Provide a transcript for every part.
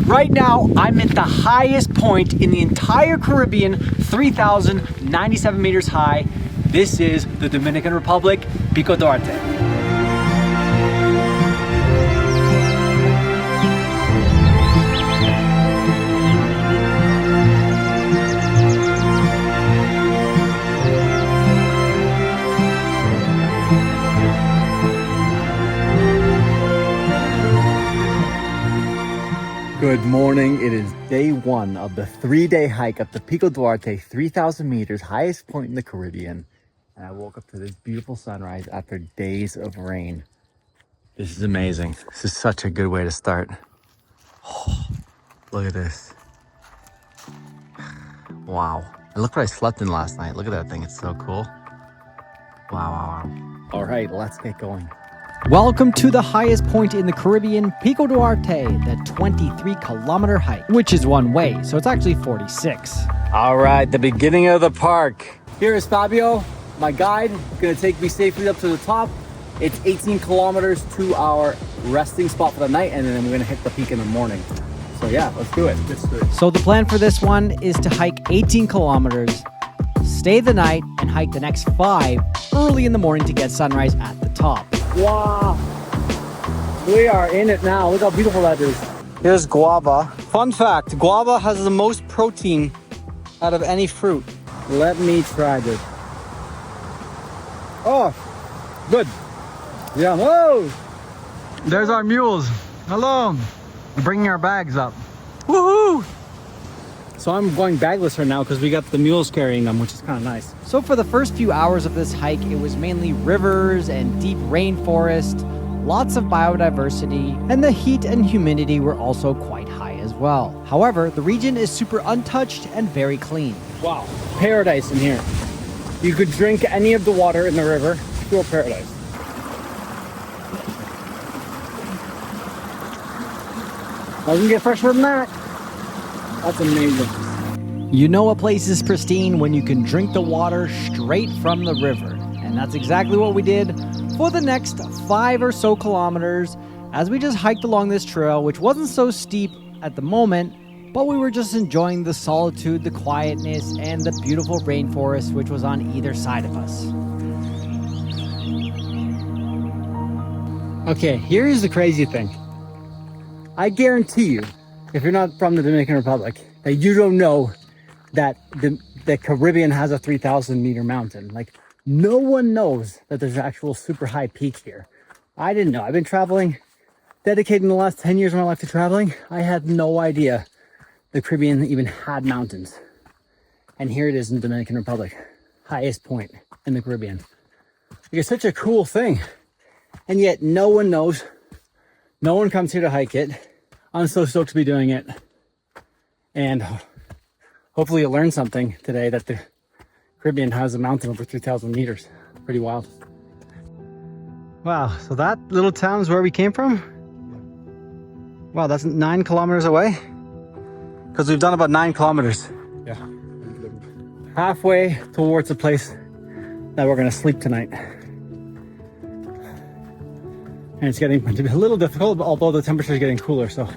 Right now, I'm at the highest point in the entire Caribbean, 3,097 meters high. This is the Dominican Republic, Pico Duarte. Good morning. It is day one of the 3-day hike up the Pico Duarte, 3,000 meters, highest point in the Caribbean. And I woke up to this beautiful sunrise after days of rain. This is amazing. This is such a good way to start. Oh, look at this. Wow. And look what I slept in last night. Look at that thing. It's so cool. Wow. All right, let's get going. Welcome to the highest point in the Caribbean, Pico Duarte, the 23-kilometer hike, which is one way, so it's actually 46. All right, the beginning of the park. Here is Fabio, my guide, gonna take me safely up to the top. It's 18 kilometers to our resting spot for the night, and then we're gonna hit the peak in the morning. So yeah, let's do it. So the plan for this one is to hike 18 kilometers, stay the night, and hike the next 5 early in the morning to get sunrise at the top. Wow, we are in it now. Look how beautiful that is. Here's guava. Fun fact, guava has the most protein out of any fruit. Let me try this. Oh, good. Yeah, whoa. There's our mules. Hello. We're bringing our bags up. Woohoo. So I'm going bagless right now because we got the mules carrying them, which is kind of nice. So for the first few hours of this hike, it was mainly rivers and deep rainforest, lots of biodiversity, and the heat and humidity were also quite high as well. However, the region is super untouched and very clean. Wow, paradise in here. You could drink any of the water in the river. Pure paradise. Doesn't get fresher than that. That's amazing. You know a place is pristine when you can drink the water straight from the river. And that's exactly what we did for the next 5 or so kilometers as we just hiked along this trail, which wasn't so steep at the moment, but we were just enjoying the solitude, the quietness, and the beautiful rainforest which was on either side of us. Okay, here's the crazy thing. I guarantee you, if you're not from the Dominican Republic, that you don't know that the Caribbean has a 3,000 meter mountain. Like, no one knows that there's an actual super high peak here. I didn't know. I've been traveling, dedicating the last 10 years of my life to traveling. I had no idea the Caribbean even had mountains. And here it is in the Dominican Republic, highest point in the Caribbean. It's such a cool thing. And yet no one knows. No one comes here to hike it. I'm so stoked to be doing it. And hopefully you'll learn something today that the Caribbean has a mountain over 3,000 meters. Pretty wild. Wow, so that little town is where we came from? Wow, that's 9 kilometers away? Because we've done about 9 kilometers. Yeah. Halfway towards the place that we're gonna sleep tonight. And it's getting a little difficult, although the temperature is getting cooler, so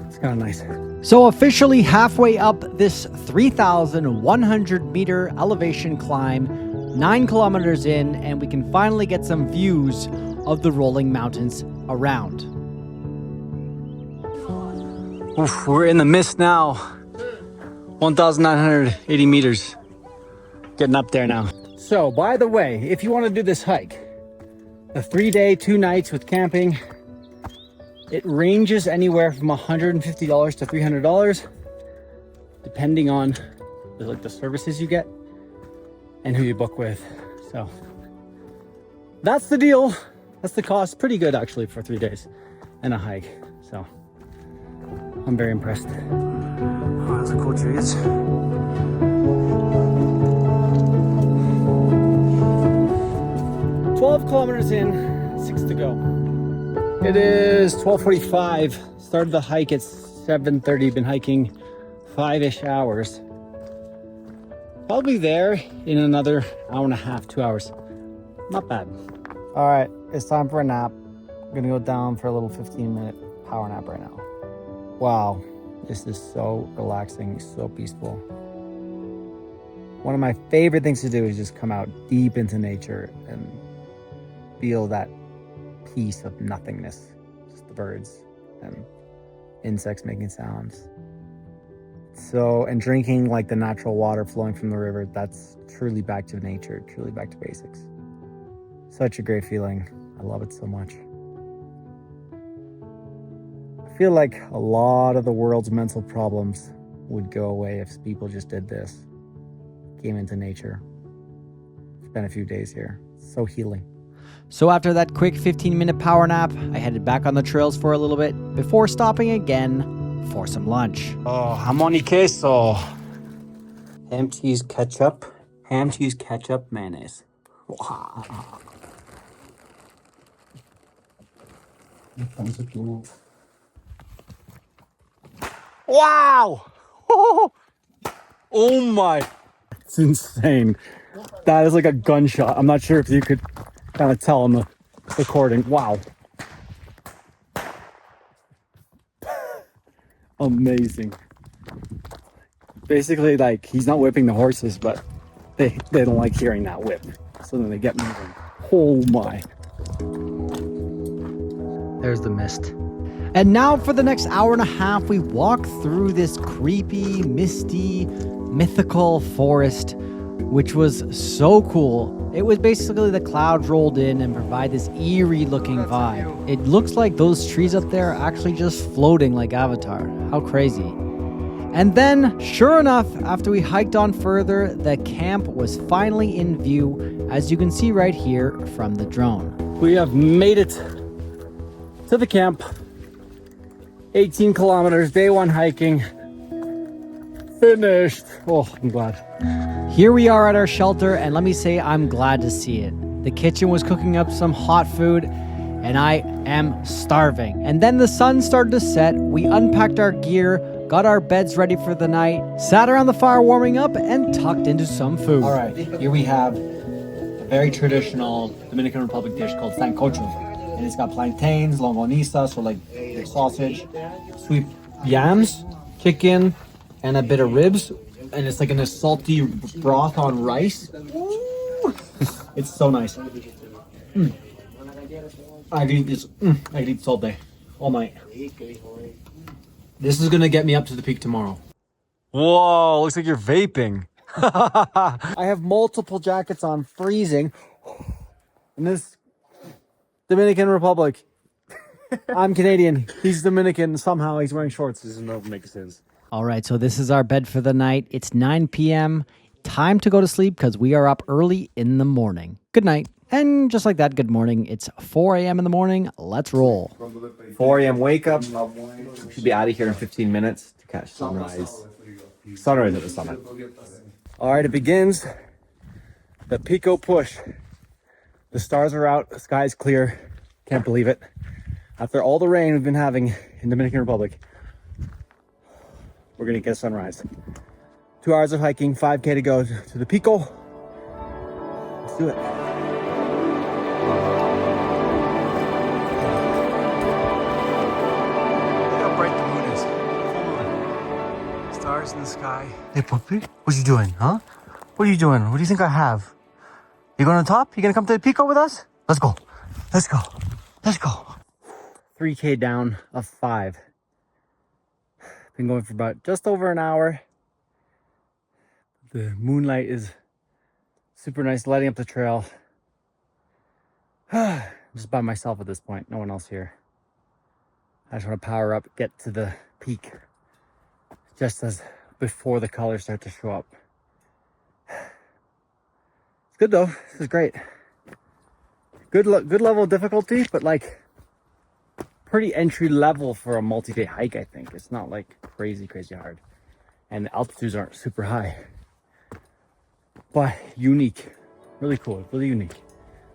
it's kind of nice. So officially halfway up this 3,100 meter elevation climb, 9 kilometers in, and we can finally get some views of the rolling mountains around. Oof, we're in the mist now. 1,980 meters. Getting up there now. So, by the way, if you want to do this hike, a 3-day, 2 nights with camping, it ranges anywhere from $150 to $300, depending on the services you get and who you book with. So that's the deal. That's the cost. Pretty good actually for 3 days and a hike. So I'm very impressed. Oh, those are cool trees. "12 kilometers in, 6 to go." It is 12:45. Started the hike at 7:30. Been hiking 5-ish hours. Probably there in another hour and a half, 2 hours. Not bad. All right, it's time for a nap. I'm gonna go down for a little 15-minute power nap right now. Wow, This is so relaxing, so peaceful. One of my favorite things to do is just come out deep into nature and feel that peace of nothingness. Just the birds and insects making sounds. So, and drinking like the natural water flowing from the river, that's truly back to nature, truly back to basics. Such a great feeling. I love it so much. I feel like a lot of the world's mental problems would go away if people just did this. Came into nature. Spent a few days here. So healing. So after that quick 15-minute power nap, I headed back on the trails for a little bit before stopping again for some lunch. Oh, jamón y queso. Ham, cheese, ketchup. Ham, cheese, ketchup, mayonnaise. Wow. Wow! Oh my. It's insane. That is like a gunshot. I'm not sure if you could kind of tell on the recording. Wow. Amazing. Basically, like, he's not whipping the horses, but they don't like hearing that whip. So then they get moving. Oh my. There's the mist. And now for the next hour and a half, we walk through this creepy, misty, mythical forest, which was so cool. It was basically the clouds rolled in and provide this eerie looking vibe. It looks like those trees up there are actually just floating like Avatar. How crazy. And then, sure enough, after we hiked on further, the camp was finally in view, as you can see right here from the drone. We have made it to the camp. 18 kilometers, day one hiking. Finished. Oh, I'm glad. Here we are at our shelter, and let me say I'm glad to see it. The kitchen was cooking up some hot food, and I am starving. And then the sun started to set. We unpacked our gear, got our beds ready for the night, sat around the fire warming up, and tucked into some food. All right, here we have a very traditional Dominican Republic dish called sancocho. And it's got plantains, longaniza, so like sausage, sweet yams, chicken, and a bit of ribs. And it's like in a salty broth on rice. Ooh. It's so nice. I could eat this. I could eat all day, all night. This is gonna get me up to the peak tomorrow. Whoa, looks like you're vaping. I have multiple jackets on, freezing. And this Dominican Republic. I'm Canadian. He's Dominican. Somehow he's wearing shorts. Doesn't know if it makes sense. All right, so this is our bed for the night. It's 9 p.m. Time to go to sleep because we are up early in the morning. Good night. And just like that, good morning. It's 4 a.m. in the morning. Let's roll. 4 a.m. wake up. Should be out of here in 15 minutes to catch sunrise. Sunrise at the summit. All right, it begins. The Pico push. The stars are out. The sky is clear. Can't believe it. After all the rain we've been having in Dominican Republic, we're gonna get sunrise. 2 hours of hiking, 5K to go to the Pico. Let's do it. Look how bright the moon is. Full moon. Stars in the sky. Hey, puppy, what you doing, huh? What are you doing? What do you think I have? You going on top? You gonna come to the Pico with us? Let's go. Let's go. Let's go. 3K down of 5. Been going for about just over an hour. The moonlight is super nice, lighting up the trail. I'm just by myself at this point, no one else here. I just want to power up, get to the peak just as before the colors start to show up. It's good though, this is great. Good level of difficulty, but like pretty entry level for a multi-day hike, I think. It's not like crazy hard. And the altitudes aren't super high. But unique. Really cool, really unique.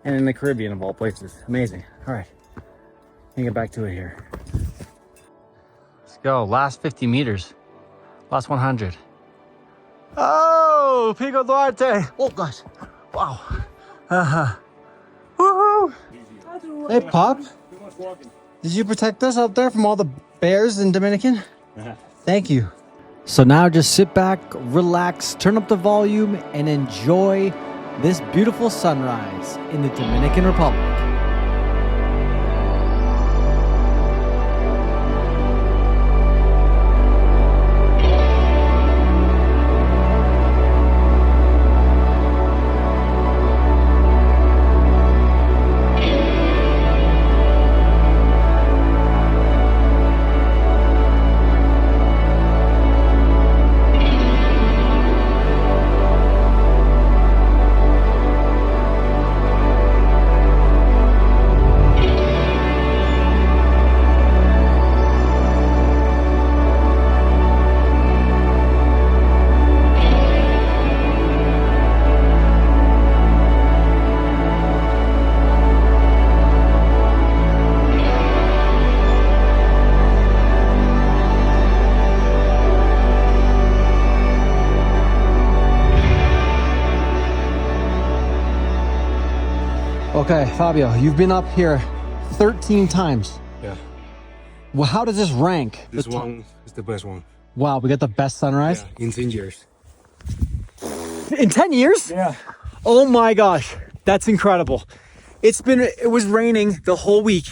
And in the Caribbean of all places. Amazing. All right, let me get back to it here. Let's go, last 50 meters. Last 100. Oh, Pico Duarte. Oh gosh, wow. Woohoo. Hey, Pop. Did you protect us out there from all the bears in Dominican? Thank you. So now just sit back, relax, turn up the volume, and enjoy this beautiful sunrise in the Dominican Republic. Okay, Fabio, you've been up here 13 times. Yeah. Well, how does this rank? This one is the best one. Wow, we got the best sunrise? Yeah, in 10 years. In 10 years? Yeah. Oh my gosh, that's incredible. It was raining the whole week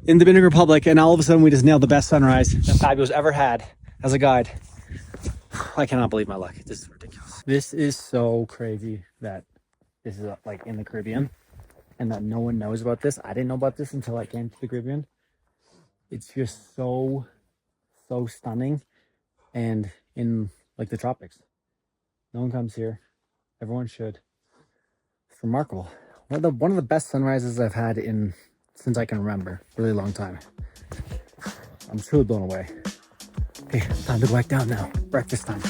in the Dominican Republic, and all of a sudden we just nailed the best sunrise that Fabio's ever had as a guide. I cannot believe my luck. This is ridiculous. This is so crazy that this is like in the Caribbean and that no one knows about this. I didn't know about this until I came to the Caribbean. It's just so stunning, and in like the tropics. No one comes here. Everyone should. It's remarkable. One of the best sunrises I've had since I can remember. A really long time. I'm truly blown away. Okay, time to go back down now. Breakfast time.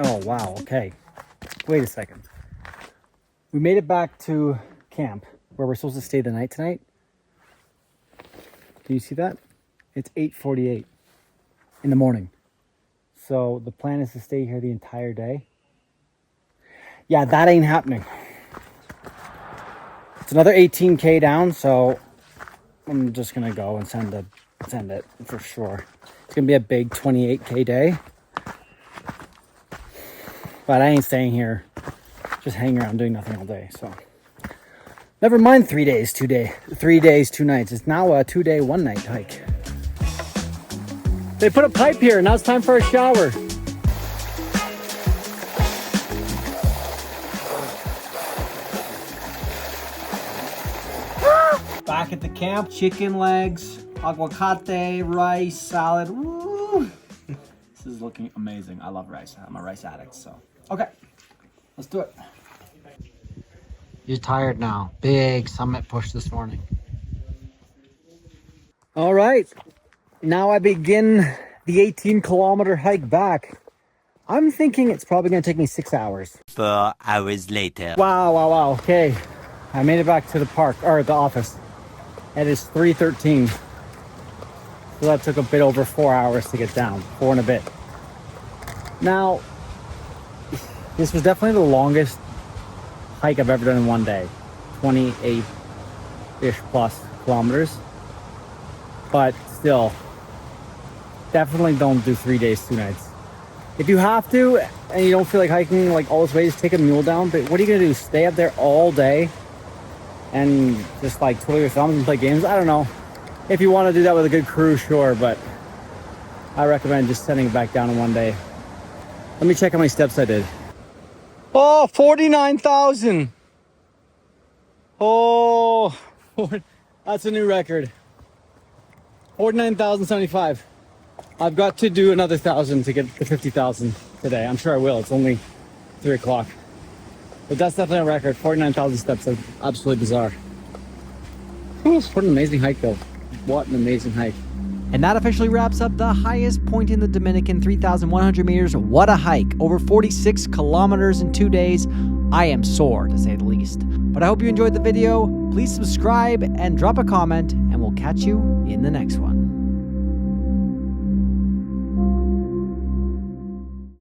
Oh wow, okay. Wait a second. We made it back to camp where we're supposed to stay the night tonight. Can you see that? It's 8:48 in the morning. So the plan is to stay here the entire day. Yeah, that ain't happening. It's another 18K down, so I'm just gonna go and send it for sure. It's gonna be a big 28K day. But I ain't staying here just hanging around doing nothing all day, so never mind 3 days, 2 nights. It's now a 2-day, 1-night hike. They put a pipe here. Now it's time for a shower. Back at the camp, chicken legs, aguacate, rice, salad. Woo! This is looking amazing. I love rice. I'm a rice addict, so. Okay, let's do it. You're tired now. Big summit push this morning. All right. Now I begin the 18-kilometer hike back. I'm thinking it's probably going to take me 6 hours. 4 hours later. Wow. Okay. I made it back to the park, or the office. It is 3:13. So that took a bit over 4 hours to get down. 4 and a bit. Now, this was definitely the longest hike I've ever done in one day. 28-ish plus kilometers. But still, definitely don't do 3 days, 2 nights. If you have to and you don't feel like hiking like all this way, just take a mule down. But what are you gonna do? Stay up there all day and just like twiddle your thumbs and play games? I don't know. If you want to do that with a good crew, sure, but I recommend just sending it back down in one day. Let me check how many steps I did. Oh, 49,000. Oh, that's a new record. 49,075. I've got to do another 1,000 to get to 50,000 today. I'm sure I will. It's only 3 o'clock. But that's definitely a record. 49,000 steps. That's absolutely bizarre. Whew, what an amazing hike, though. What an amazing hike. And that officially wraps up the highest point in the Dominican, 3,100 meters. What a hike. Over 46 kilometers in 2 days. I am sore, to say the least. But I hope you enjoyed the video. Please subscribe and drop a comment, and we'll catch you in the next one.